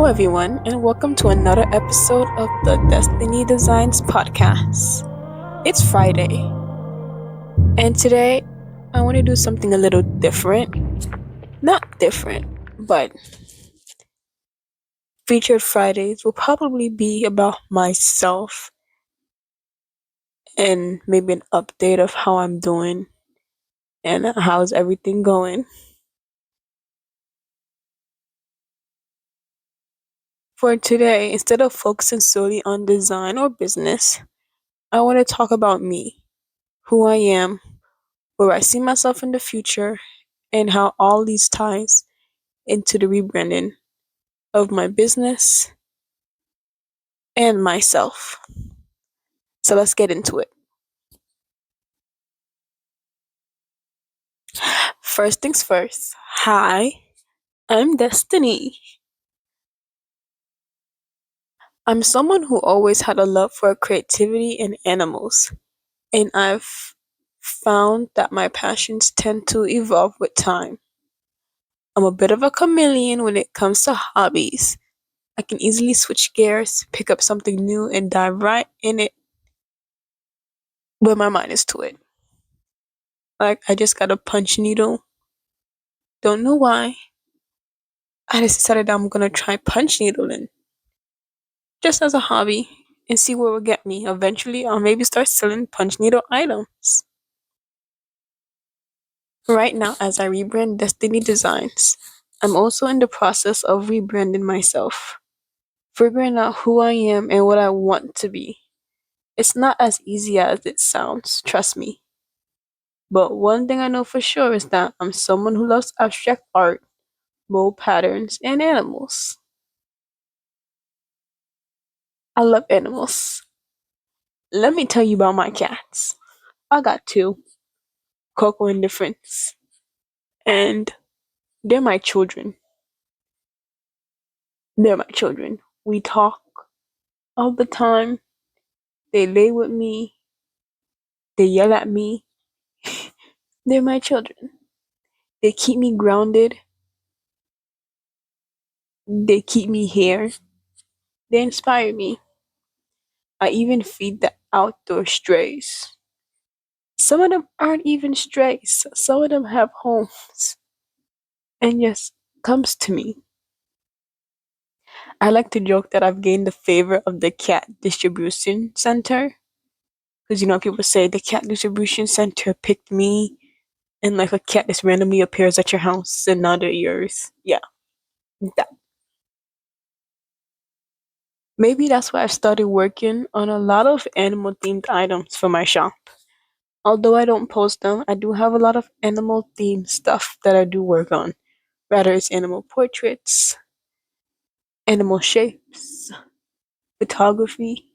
everyone, and welcome to another episode of the Destinie Designs podcast. It's Friday, and today I want to do something a little different. Not different, but featured Fridays will probably be about myself and maybe an update of how I'm doing and how's everything going. For today, instead of focusing solely on design or business, I want to talk about me, who I am, where I see myself in the future, and how all these ties into the rebranding of my business and myself. So let's get into it. First things first. Hi, I'm Destiny. I'm someone who always had a love for creativity and animals, and I've found that my passions tend to evolve with time. I'm a bit of a chameleon when it comes to hobbies. I can easily switch gears, pick up something new, and dive right in it when my mind is to it. Like, I just got a punch needle. Don't know why. I just decided I'm gonna try punch needling just as a hobby and see where it will get me. Eventually, I'll maybe start selling punch needle items. Right now, as I rebrand Destiny Designs, I'm also in the process of rebranding myself, figuring out who I am and what I want to be. It's not as easy as it sounds, trust me. But one thing I know for sure is that I'm someone who loves abstract art, mold patterns, and animals. I love animals. Let me tell you about my cats. I got two, Coco and Difference, and they're my children. They're my children. We talk all the time. They lay with me. They yell at me. They're my children. They keep me grounded. They keep me here. They inspire me. I even feed the outdoor strays. Some of them aren't even strays. Some of them have homes and just comes to me. I like to joke that I've gained the favor of the cat distribution center. Because people say the cat distribution center picked me, and like a cat just randomly appears at your house and now they're yours. Yeah, that. Maybe that's why I started working on a lot of animal themed items for my shop. Although I don't post them, I do have a lot of animal themed stuff that I do work on. Rather, it's animal portraits, animal shapes, photography,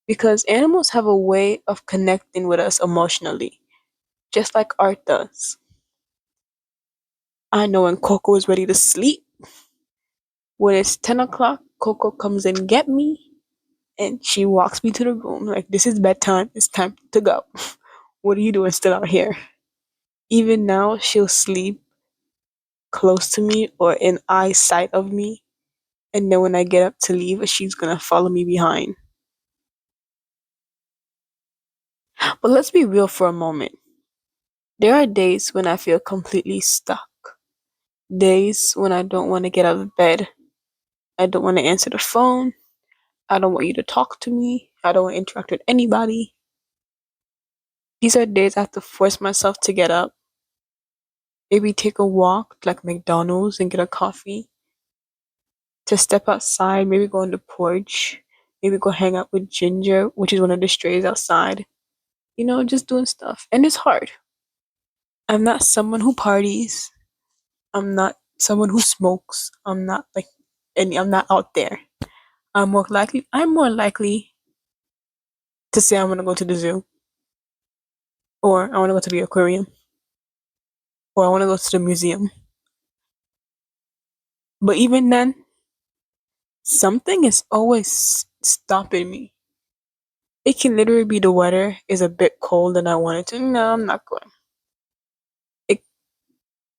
because animals have a way of connecting with us emotionally, just like art does. I know when Coco is ready to sleep. When it's 10 o'clock, Coco comes and get me and she walks me to the room like, this is bedtime, it's time to go. What are you doing still out here? Even now, she'll sleep close to me or in eyesight of me. And then when I get up to leave, she's gonna follow me behind. But let's be real for a moment. There are days when I feel completely stuck. Days when I don't want to get out of bed. I don't want to answer the phone. I don't want you to talk to me. I don't want to interact with anybody. These are days I have to force myself to get up. Maybe take a walk to like McDonald's and get a coffee. To step outside, maybe go on the porch. Maybe go hang out with Ginger, which is one of the strays outside. Just doing stuff. And it's hard. I'm not someone who parties. I'm not someone who smokes. I'm not out there. I'm more likely to say I want to go to the zoo, or I want to go to the aquarium, or I want to go to the museum. But even then, something is always stopping me. It can literally be the weather is a bit cold and I wanted to. No, I'm not going. It,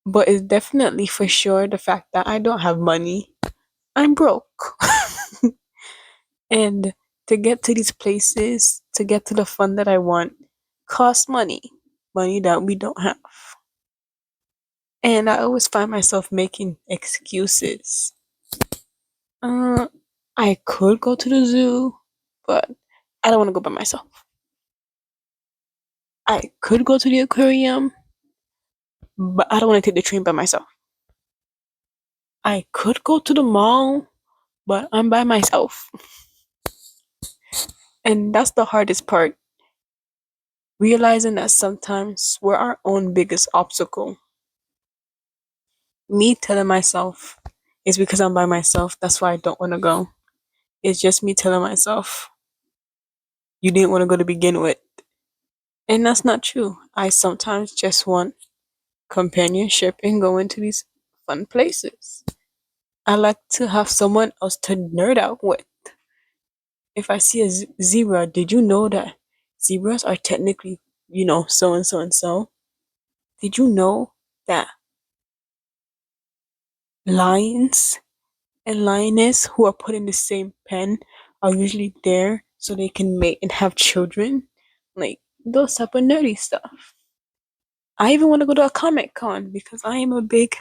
but it's definitely for sure the fact that I don't have money. I'm broke. And to get to these places, to get to the fun that I want, costs money. Money that we don't have. And I always find myself making excuses. Uh, I could go to the zoo, but I don't want to go by myself. I could go to the aquarium, but I don't want to take the train by myself. I could go to the mall, but I'm by myself. And that's the hardest part. Realizing that sometimes we're our own biggest obstacle. Me telling myself it's because I'm by myself, that's why I don't want to go. It's just me telling myself you didn't want to go to begin with. And that's not true. I sometimes just want companionship and going to these fun places. I like to have someone else to nerd out with. If I see a zebra, did you know that zebras are technically, so and so and so? Did you know that lions and lioness who are put in the same pen are usually there so they can mate and have children? Like those type of nerdy stuff. I even want to go to a Comic Con because I am a big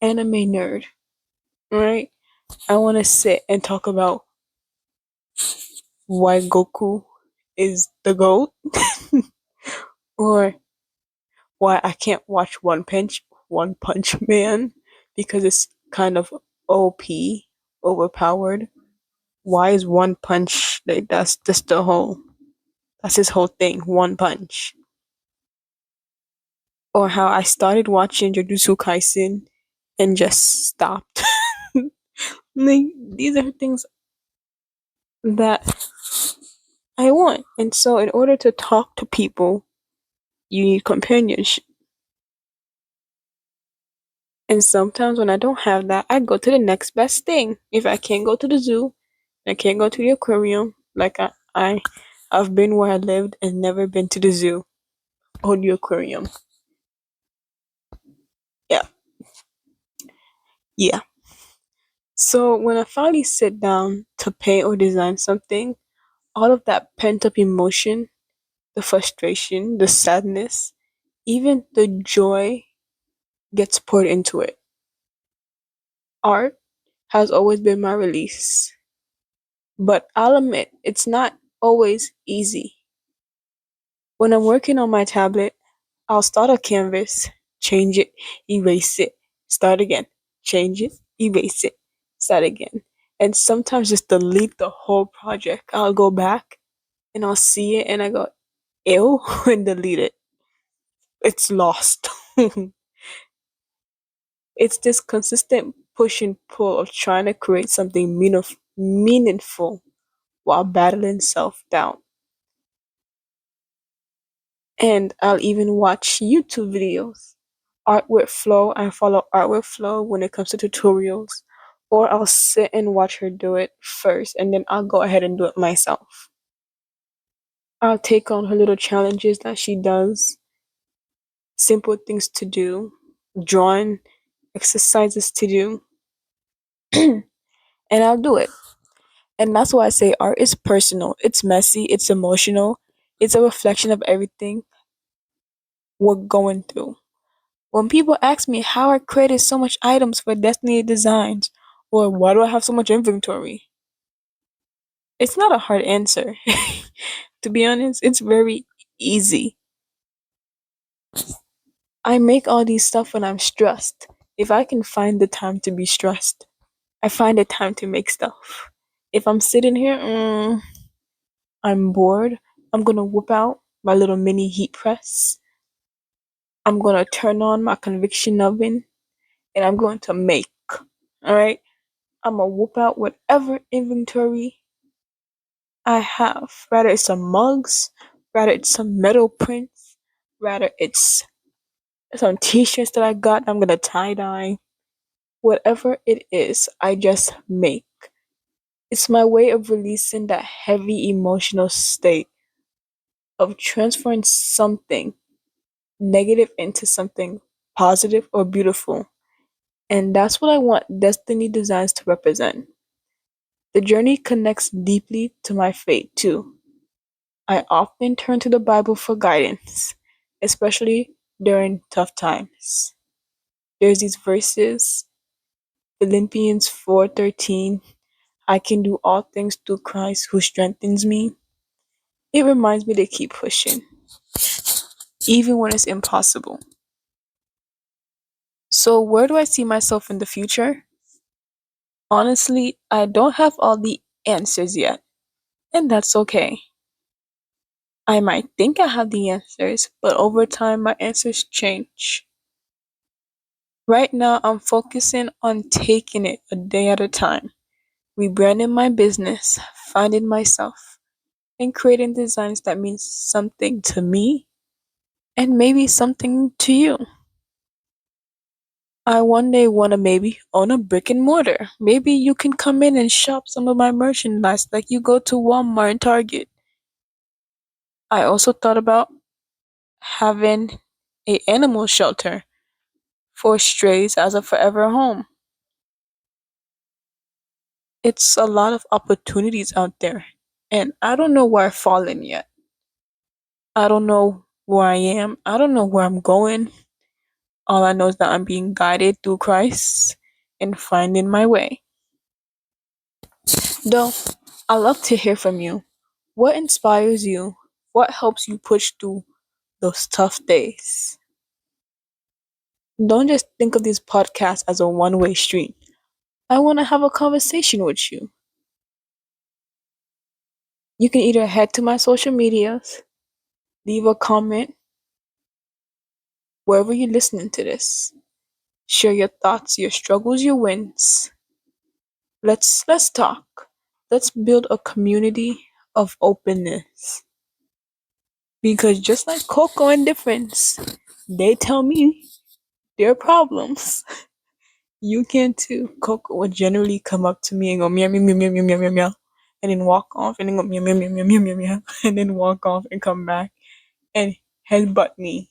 anime nerd, right? I want to sit and talk about why Goku is the GOAT or why I can't watch One Punch Man because it's kind of OP, overpowered. Why is One Punch like that's just that's his whole thing, One Punch. Or how I started watching Jujutsu Kaisen and just stopped. Like these are things that I want. And so in order to talk to people, you need companionship. And sometimes when I don't have that, I go to the next best thing. If I can't go to the zoo, I can't go to the aquarium. Like I've been where I lived and never been to the zoo or the aquarium. Yeah, yeah. So when I finally sit down to paint or design something, all of that pent up emotion, the frustration, the sadness, even the joy gets poured into it. Art has always been my release. But I'll admit, it's not always easy. When I'm working on my tablet, I'll start a canvas, change it, erase it, start again, change it, erase it, start again. And sometimes just delete the whole project. I'll go back and I'll see it and I go, ew, and delete it. It's lost. It's this consistent push and pull of trying to create something meaningful while battling self doubt. And I'll even watch YouTube videos. Art with Flow, I follow Art with Flow when it comes to tutorials. Or I'll sit and watch her do it first and then I'll go ahead and do it myself. I'll take on her little challenges that she does, simple things to do, drawing exercises to do, and I'll do it. And that's why I say art is personal. It's messy, it's emotional, it's a reflection of everything we're going through. When people ask me how I created so much items for Destiny Designs, or why do I have so much inventory, it's not a hard answer. To be honest, it's very easy. I make all these stuff when I'm stressed. If I can find the time to be stressed, I find the time to make stuff. If I'm sitting here, I'm bored, I'm gonna whip out my little mini heat press. I'm gonna turn on my conviction oven and I'm going to make. Alright? I'm gonna whoop out whatever inventory I have. Rather it's some mugs, rather it's some metal prints, rather it's some t-shirts that I got I'm gonna tie dye. Whatever it is, I just make. It's my way of releasing that heavy emotional state of transferring something negative into something positive or beautiful. And that's what I want Destiny Designs to represent. The journey connects deeply to my faith too. I often turn to the Bible for guidance, especially during tough times. There's these verses, Philippians 4:13, I can do all things through Christ who strengthens me. It reminds me to keep pushing, even when it's impossible. So, where do I see myself in the future? Honestly, I don't have all the answers yet, and that's okay. I might think I have the answers, but over time, my answers change. Right now, I'm focusing on taking it a day at a time, rebranding my business, finding myself, and creating designs that mean something to me and maybe something to you. I one day want to maybe own a brick and mortar. Maybe you can come in and shop some of my merchandise like you go to Walmart and Target. I also thought about having a animal shelter for strays as a forever home. It's a lot of opportunities out there, and I don't know where I've fallen yet. I don't know where I am. I don't know where I'm going. All I know is that I'm being guided through Christ and finding my way. Though, I love to hear from you. What inspires you? What helps you push through those tough days? Don't just think of these podcasts as a one-way street. I want to have a conversation with you. You can either head to my social medias, leave a comment wherever you're listening to this. Share your thoughts, your struggles, your wins. Let's talk. Let's build a community of openness. Because just like Coco and Difference, they tell me their problems. You can too. Coco would generally come up to me and go meow meow meow meow meow meow meow meow, and then walk off and then go meow meow meow meow meow meow meow, and then walk off and come back and headbutt me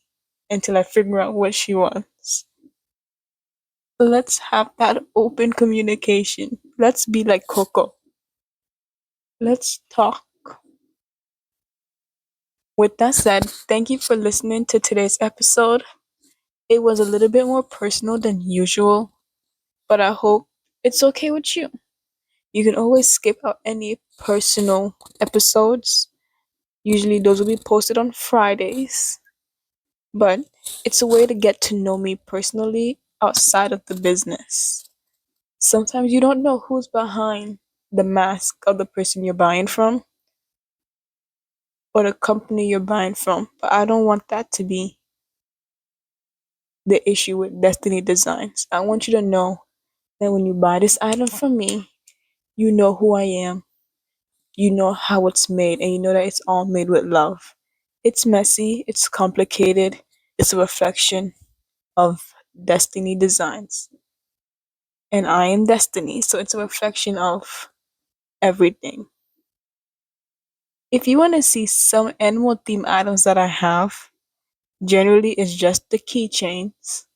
until I figure out what she wants. Let's have that open communication. Let's be like Coco. Let's talk. With that said, thank you for listening to today's episode. It was a little bit more personal than usual, but I hope it's okay with you. You can always skip out any personal episodes. Usually those will be posted on Fridays, but it's a way to get to know me personally outside of the business. Sometimes you don't know who's behind the mask of the person you're buying from or the company you're buying from, but I don't want that to be the issue with Destiny Designs. I want you to know that when you buy this item from me, you know who I am, you know how it's made, and you know that it's all made with love. It's messy, it's complicated, it's a reflection of Destiny Designs. And I am Destiny, so it's a reflection of everything. If you want to see some animal theme items that I have, generally it's just the keychains,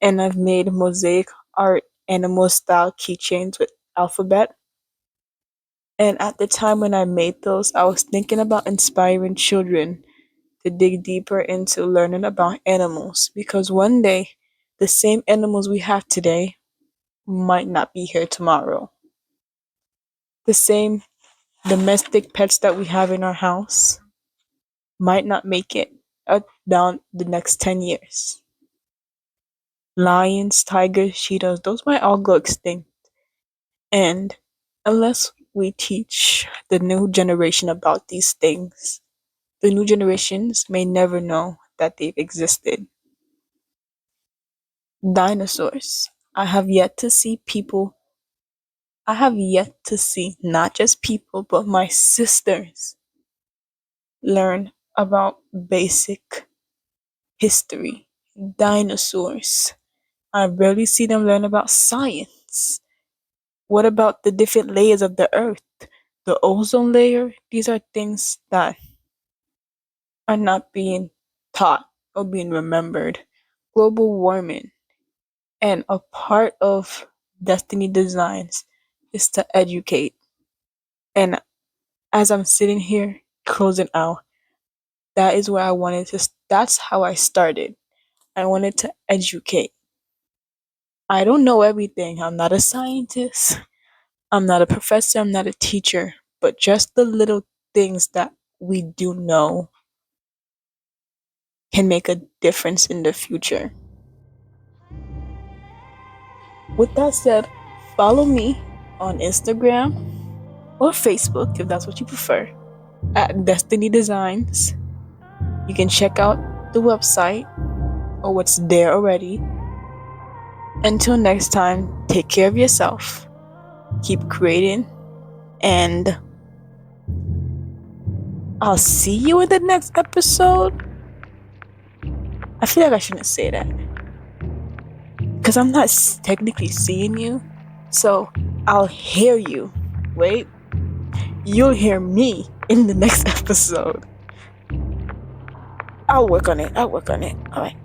and I've made mosaic art animal style keychains with alphabet. And at the time when I made those, I was thinking about inspiring children to dig deeper into learning about animals because one day the same animals we have today might not be here tomorrow. The same domestic pets that we have in our house might not make it down the next 10 years. Lions, tigers, cheetahs, those might all go extinct. And unless we teach the new generation about these things, the new generations may never know that they've existed. Dinosaurs. I have yet to see not just people, but my sisters learn about basic history. Dinosaurs. I rarely see them learn about science. What about the different layers of the earth? The ozone layer? These are things that are not being taught or being remembered. Global warming. And a part of Destiny Designs is to educate. And as I'm sitting here closing out, that is where I wanted to, that's how I started. I wanted to educate. I don't know everything. I'm not a scientist. I'm not a professor. I'm not a teacher. But just the little things that we do know can make a difference in the future. With that said, follow me on Instagram or Facebook if that's what you prefer at Destiny Designs. You can check out the website or what's there already. Until next time, take care of yourself, keep creating, and I'll see you in the next episode. I feel like I shouldn't say that because I'm not technically seeing you, so I'll hear you. Wait, you'll hear me in the next episode. I'll work on it. All right.